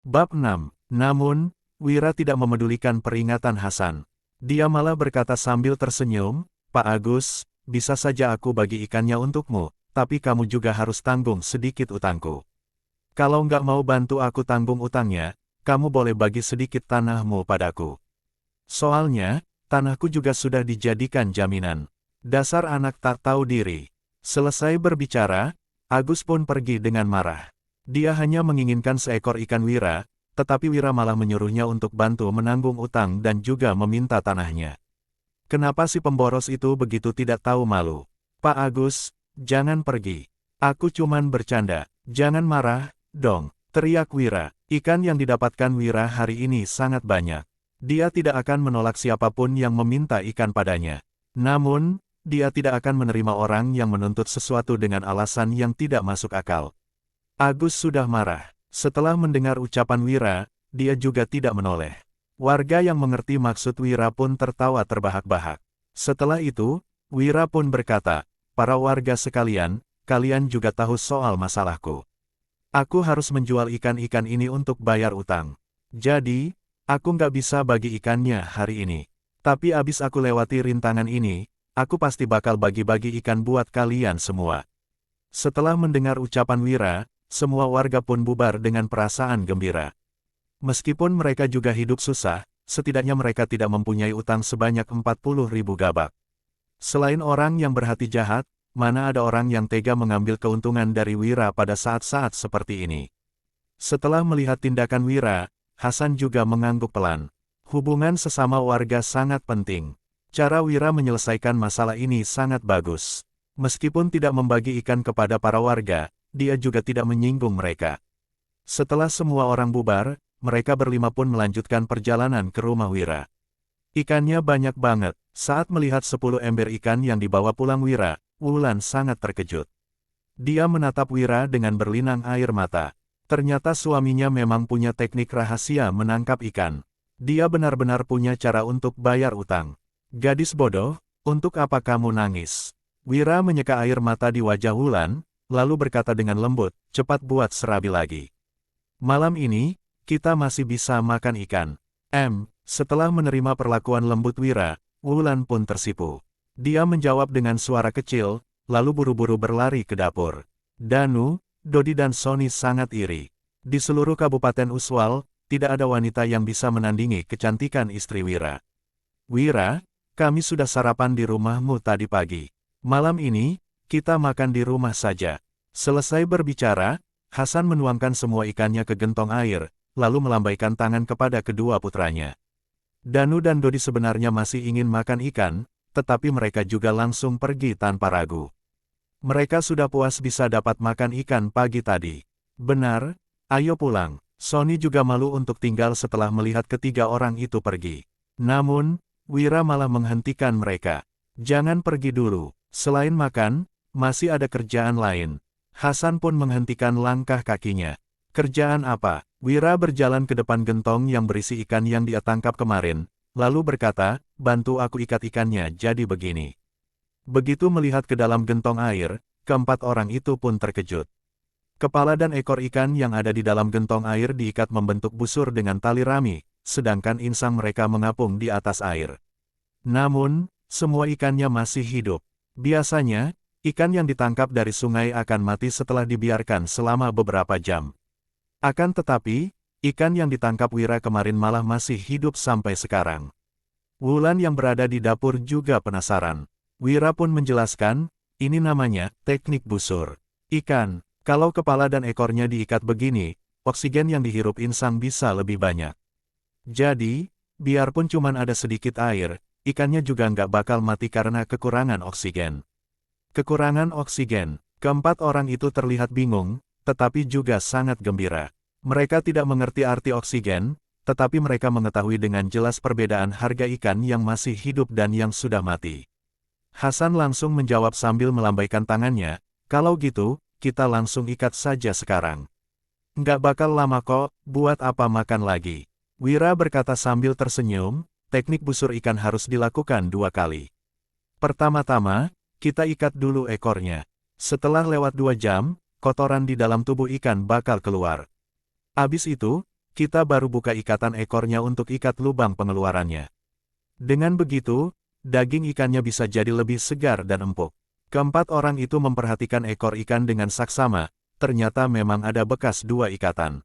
Bab 6. Namun, Wira tidak memedulikan peringatan Hasan. Dia malah berkata sambil tersenyum, "Pak Agus, bisa saja aku bagi ikannya untukmu, tapi kamu juga harus tanggung sedikit utangku. Kalau nggak mau bantu aku tanggung utangnya, kamu boleh bagi sedikit tanahmu padaku. Soalnya, tanahku juga sudah dijadikan jaminan." Dasar anak tak tahu diri. Selesai berbicara, Agus pun pergi dengan marah. Dia hanya menginginkan seekor ikan Wira, tetapi Wira malah menyuruhnya untuk bantu menanggung utang dan juga meminta tanahnya. Kenapa si pemboros itu begitu tidak tahu malu? "Pak Agus, jangan pergi. Aku cuman bercanda." "Jangan marah, dong," teriak Wira. Ikan yang didapatkan Wira hari ini sangat banyak. Dia tidak akan menolak siapapun yang meminta ikan padanya. Namun, dia tidak akan menerima orang yang menuntut sesuatu dengan alasan yang tidak masuk akal. Agus sudah marah. Setelah mendengar ucapan Wira, dia juga tidak menoleh. Warga yang mengerti maksud Wira pun tertawa terbahak-bahak. Setelah itu, Wira pun berkata, "Para warga sekalian, kalian juga tahu soal masalahku. Aku harus menjual ikan-ikan ini untuk bayar utang. Jadi, aku nggak bisa bagi ikannya hari ini. Tapi abis aku lewati rintangan ini, aku pasti bakal bagi-bagi ikan buat kalian semua." Setelah mendengar ucapan Wira, semua warga pun bubar dengan perasaan gembira. Meskipun mereka juga hidup susah, setidaknya mereka tidak mempunyai utang sebanyak 40.000 gabak. Selain orang yang berhati jahat, mana ada orang yang tega mengambil keuntungan dari Wira pada saat-saat seperti ini. Setelah melihat tindakan Wira, Hasan juga mengangguk pelan. Hubungan sesama warga sangat penting. Cara Wira menyelesaikan masalah ini sangat bagus. Meskipun tidak membagi ikan kepada para warga, dia juga tidak menyinggung mereka. Setelah semua orang bubar, mereka berlima pun melanjutkan perjalanan ke rumah Wira. Ikannya banyak banget. Saat melihat 10 ember ikan yang dibawa pulang Wira, Wulan sangat terkejut. Dia menatap Wira dengan berlinang air mata. Ternyata suaminya memang punya teknik rahasia menangkap ikan. Dia benar-benar punya cara untuk bayar utang. "Gadis bodoh, untuk apa kamu nangis?" Wira menyeka air mata di wajah Wulan, lalu berkata dengan lembut, "Cepat buat serabi lagi. Malam ini, kita masih bisa makan ikan." Setelah menerima perlakuan lembut Wira, Wulan pun tersipu. Dia menjawab dengan suara kecil, lalu buru-buru berlari ke dapur. Danu, Dodi dan Sony sangat iri. Di seluruh Kabupaten Uswal, tidak ada wanita yang bisa menandingi kecantikan istri Wira. "Wira, kami sudah sarapan di rumahmu tadi pagi. Malam ini, kita makan di rumah saja." Selesai berbicara, Hasan menuangkan semua ikannya ke gentong air, lalu melambaikan tangan kepada kedua putranya. Danu dan Dodi sebenarnya masih ingin makan ikan, tetapi mereka juga langsung pergi tanpa ragu. Mereka sudah puas bisa dapat makan ikan pagi tadi. "Benar, ayo pulang." Sony juga malu untuk tinggal setelah melihat ketiga orang itu pergi. Namun, Wira malah menghentikan mereka. "Jangan pergi dulu. Selain makan, masih ada kerjaan lain." Hasan pun menghentikan langkah kakinya. "Kerjaan apa?" Wira berjalan ke depan gentong yang berisi ikan yang dia tangkap kemarin, lalu berkata, "Bantu aku ikat ikannya jadi begini." Begitu melihat ke dalam gentong air, keempat orang itu pun terkejut. Kepala dan ekor ikan yang ada di dalam gentong air diikat membentuk busur dengan tali rami, sedangkan insang mereka mengapung di atas air. Namun, semua ikannya masih hidup. Biasanya, ikan yang ditangkap dari sungai akan mati setelah dibiarkan selama beberapa jam. Akan tetapi, ikan yang ditangkap Wira kemarin malah masih hidup sampai sekarang. Wulan yang berada di dapur juga penasaran. Wira pun menjelaskan, "Ini namanya teknik busur ikan. Kalau kepala dan ekornya diikat begini, oksigen yang dihirup insang bisa lebih banyak. Jadi, biarpun cuma ada sedikit air, ikannya juga nggak bakal mati karena kekurangan oksigen." Kekurangan oksigen. Keempat orang itu terlihat bingung, tetapi juga sangat gembira. Mereka tidak mengerti arti oksigen, tetapi mereka mengetahui dengan jelas perbedaan harga ikan yang masih hidup dan yang sudah mati. Hasan langsung menjawab sambil melambaikan tangannya, "Kalau gitu, kita langsung ikat saja sekarang. Nggak bakal lama kok, buat apa makan lagi." Wira berkata sambil tersenyum, "Teknik busur ikan harus dilakukan 2 kali. Pertama-tama, kita ikat dulu ekornya. Setelah lewat 2 jam, kotoran di dalam tubuh ikan bakal keluar. Abis itu, Kita baru buka ikatan ekornya untuk ikat lubang pengeluarannya. Dengan begitu, daging ikannya bisa jadi lebih segar dan empuk. Keempat orang itu memperhatikan ekor ikan dengan saksama, ternyata memang ada bekas 2 ikatan.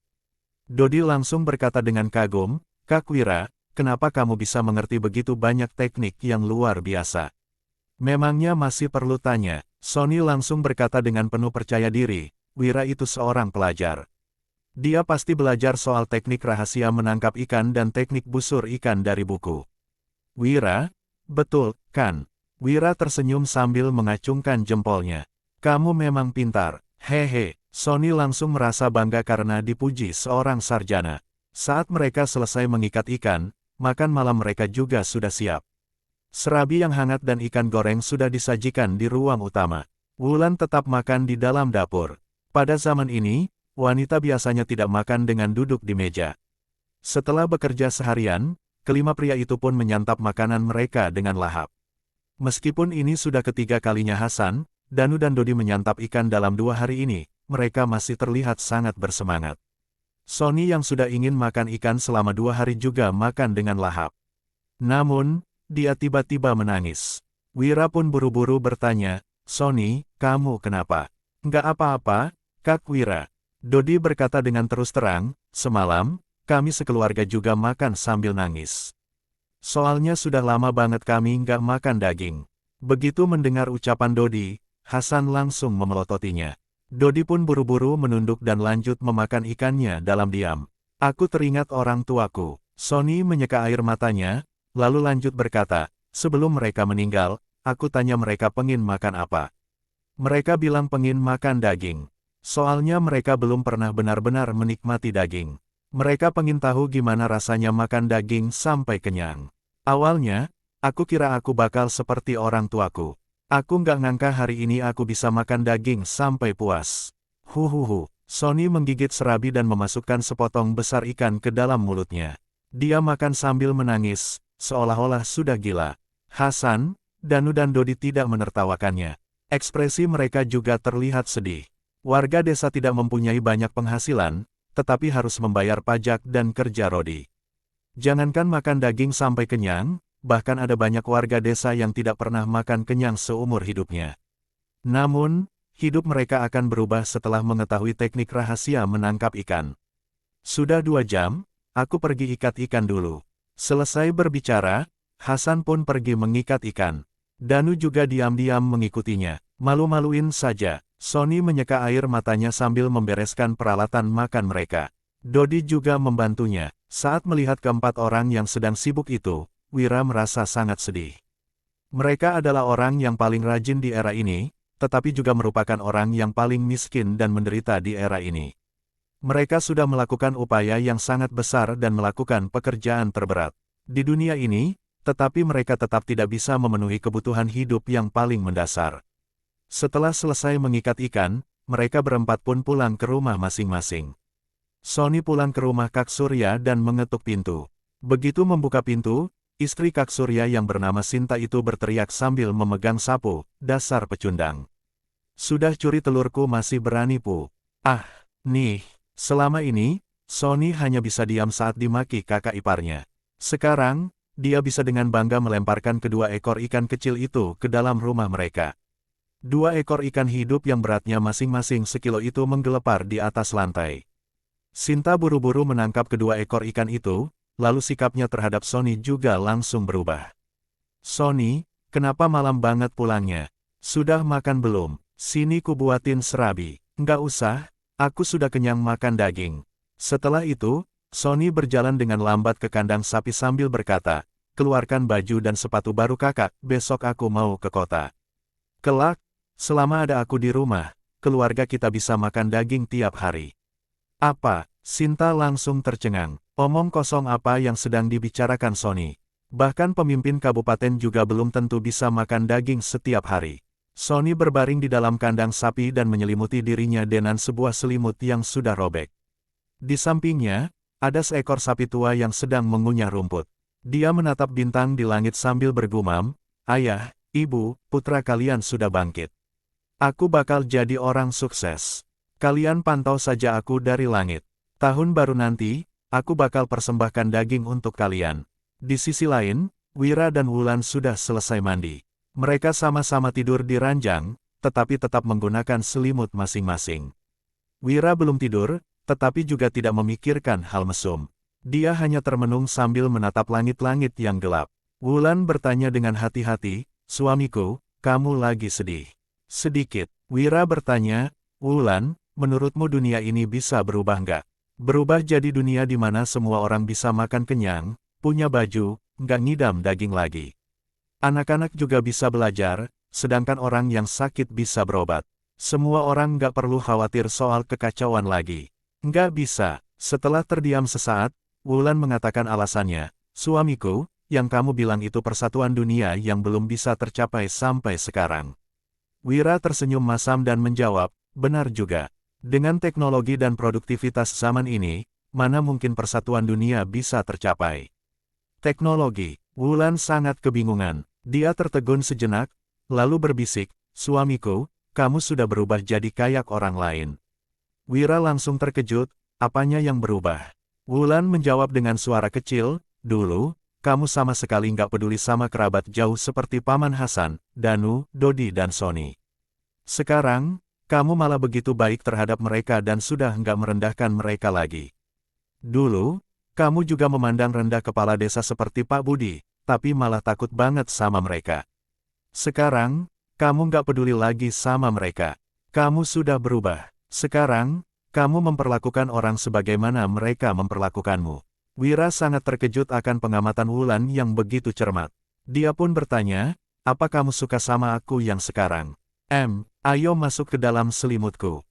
Dodi langsung berkata dengan kagum, "Kak Wira, kenapa kamu bisa mengerti begitu banyak teknik yang luar biasa?" "Memangnya masih perlu tanya?" Sony langsung berkata dengan penuh percaya diri, "Wira itu seorang pelajar. Dia pasti belajar soal teknik rahasia menangkap ikan dan teknik busur ikan dari buku." "Wira? Betul, kan?" Wira tersenyum sambil mengacungkan jempolnya. "Kamu memang pintar." "Hehe." Sony langsung merasa bangga karena dipuji seorang sarjana. Saat mereka selesai mengikat ikan, makan malam mereka juga sudah siap. Serabi yang hangat dan ikan goreng sudah disajikan di ruang utama. Wulan tetap makan di dalam dapur. Pada zaman ini, wanita biasanya tidak makan dengan duduk di meja. Setelah bekerja seharian, kelima pria itu pun menyantap makanan mereka dengan lahap. Meskipun ini sudah ketiga kalinya Hasan, Danu dan Dodi menyantap ikan dalam 2 hari ini, mereka masih terlihat sangat bersemangat. Sony yang sudah ingin makan ikan selama 2 hari juga makan dengan lahap. Namun, dia tiba-tiba menangis. Wira pun buru-buru bertanya, "Sony, kamu kenapa?" "Nggak apa-apa, Kak Wira." Dodi berkata dengan terus terang, "Semalam, kami sekeluarga juga makan sambil nangis. Soalnya sudah lama banget kami nggak makan daging." Begitu mendengar ucapan Dodi, Hasan langsung memelototinya. Dodi pun buru-buru menunduk dan lanjut memakan ikannya dalam diam. "Aku teringat orang tuaku." Sony menyeka air matanya, lalu lanjut berkata, "Sebelum mereka meninggal, aku tanya mereka pengin makan apa. Mereka bilang pengin makan daging. Soalnya mereka belum pernah benar-benar menikmati daging. Mereka pengin tahu gimana rasanya makan daging sampai kenyang. Awalnya, aku kira aku bakal seperti orang tuaku. Aku nggak ngangka hari ini aku bisa makan daging sampai puas." Huhuhu. Sony menggigit serabi dan memasukkan sepotong besar ikan ke dalam mulutnya. Dia makan sambil menangis, seolah-olah sudah gila. Hasan, Danu dan Dodi tidak menertawakannya. Ekspresi mereka juga terlihat sedih. Warga desa tidak mempunyai banyak penghasilan, tetapi harus membayar pajak dan kerja rodi. Jangankan makan daging sampai kenyang, bahkan ada banyak warga desa yang tidak pernah makan kenyang seumur hidupnya. Namun, hidup mereka akan berubah setelah mengetahui teknik rahasia menangkap ikan. "Sudah 2 jam, aku pergi ikat ikan dulu." Selesai berbicara, Hasan pun pergi mengikat ikan. Danu juga diam-diam mengikutinya. Malu-maluin saja, Sony menyeka air matanya sambil membereskan peralatan makan mereka. Dodi juga membantunya. Saat melihat keempat orang yang sedang sibuk itu, Wira merasa sangat sedih. Mereka adalah orang yang paling rajin di era ini, tetapi juga merupakan orang yang paling miskin dan menderita di era ini. Mereka sudah melakukan upaya yang sangat besar dan melakukan pekerjaan terberat di dunia ini, tetapi mereka tetap tidak bisa memenuhi kebutuhan hidup yang paling mendasar. Setelah selesai mengikat ikan, mereka berempat pun pulang ke rumah masing-masing. Sony pulang ke rumah Kak Surya dan mengetuk pintu. Begitu membuka pintu, istri Kak Surya yang bernama Sinta itu berteriak sambil memegang sapu, "Dasar pecundang. Sudah curi telurku masih berani pu." Ah, nih, selama ini, Sony hanya bisa diam saat dimaki kakak iparnya. Sekarang, dia bisa dengan bangga melemparkan kedua ekor ikan kecil itu ke dalam rumah mereka. 2 ekor ikan hidup yang beratnya masing-masing sekilo itu menggelepar di atas lantai. Sinta buru-buru menangkap kedua ekor ikan itu, lalu sikapnya terhadap Sony juga langsung berubah. "Sony, kenapa malam banget pulangnya? Sudah makan belum? Sini ku buatin serabi." "Nggak usah, aku sudah kenyang makan daging." Setelah itu, Sony berjalan dengan lambat ke kandang sapi sambil berkata, "Keluarkan baju dan sepatu baru kakak, besok aku mau ke kota. Kelak, selama ada aku di rumah, keluarga kita bisa makan daging tiap hari." "Apa?" Sinta langsung tercengang. Omong kosong apa yang sedang dibicarakan Sony? Bahkan pemimpin kabupaten juga belum tentu bisa makan daging setiap hari. Sony berbaring di dalam kandang sapi dan menyelimuti dirinya dengan sebuah selimut yang sudah robek. Di sampingnya, ada seekor sapi tua yang sedang mengunyah rumput. Dia menatap bintang di langit sambil bergumam, "Ayah, Ibu, putra kalian sudah bangkit. Aku bakal jadi orang sukses. Kalian pantau saja aku dari langit. Tahun baru nanti, aku bakal persembahkan daging untuk kalian. Di sisi lain, Wira dan Wulan sudah selesai mandi. Mereka sama-sama tidur di ranjang, tetapi tetap menggunakan selimut masing-masing. Wira belum tidur, tetapi juga tidak memikirkan hal mesum. Dia hanya termenung sambil menatap langit-langit yang gelap. Wulan bertanya dengan hati-hati, "Suamiku, kamu lagi sedih?" "Sedikit." Wira bertanya, "Wulan, menurutmu dunia ini bisa berubah nggak? Berubah jadi dunia di mana semua orang bisa makan kenyang, punya baju, nggak ngidam daging lagi. Anak-anak juga bisa belajar, sedangkan orang yang sakit bisa berobat. Semua orang nggak perlu khawatir soal kekacauan lagi." "Nggak bisa." Setelah terdiam sesaat, Wulan mengatakan alasannya, "Suamiku, yang kamu bilang itu persatuan dunia yang belum bisa tercapai sampai sekarang." Wira tersenyum masam dan menjawab, "Benar juga. Dengan teknologi dan produktivitas zaman ini, mana mungkin persatuan dunia bisa tercapai?" "Teknologi?" Wulan sangat kebingungan. Dia tertegun sejenak, lalu berbisik, "Suamiku, kamu sudah berubah jadi kayak orang lain." Wira langsung terkejut, "Apanya yang berubah?" Wulan menjawab dengan suara kecil, "Dulu, kamu sama sekali nggak peduli sama kerabat jauh seperti Paman Hasan, Danu, Dodi dan Sony. Sekarang, kamu malah begitu baik terhadap mereka dan sudah nggak merendahkan mereka lagi. Dulu, kamu juga memandang rendah kepala desa seperti Pak Budi, tapi malah takut banget sama mereka. Sekarang, kamu nggak peduli lagi sama mereka. Kamu sudah berubah. Sekarang, kamu memperlakukan orang sebagaimana mereka memperlakukanmu." Wira sangat terkejut akan pengamatan Wulan yang begitu cermat. Dia pun bertanya, "Apa kamu suka sama aku yang sekarang? Ayo masuk ke dalam selimutku."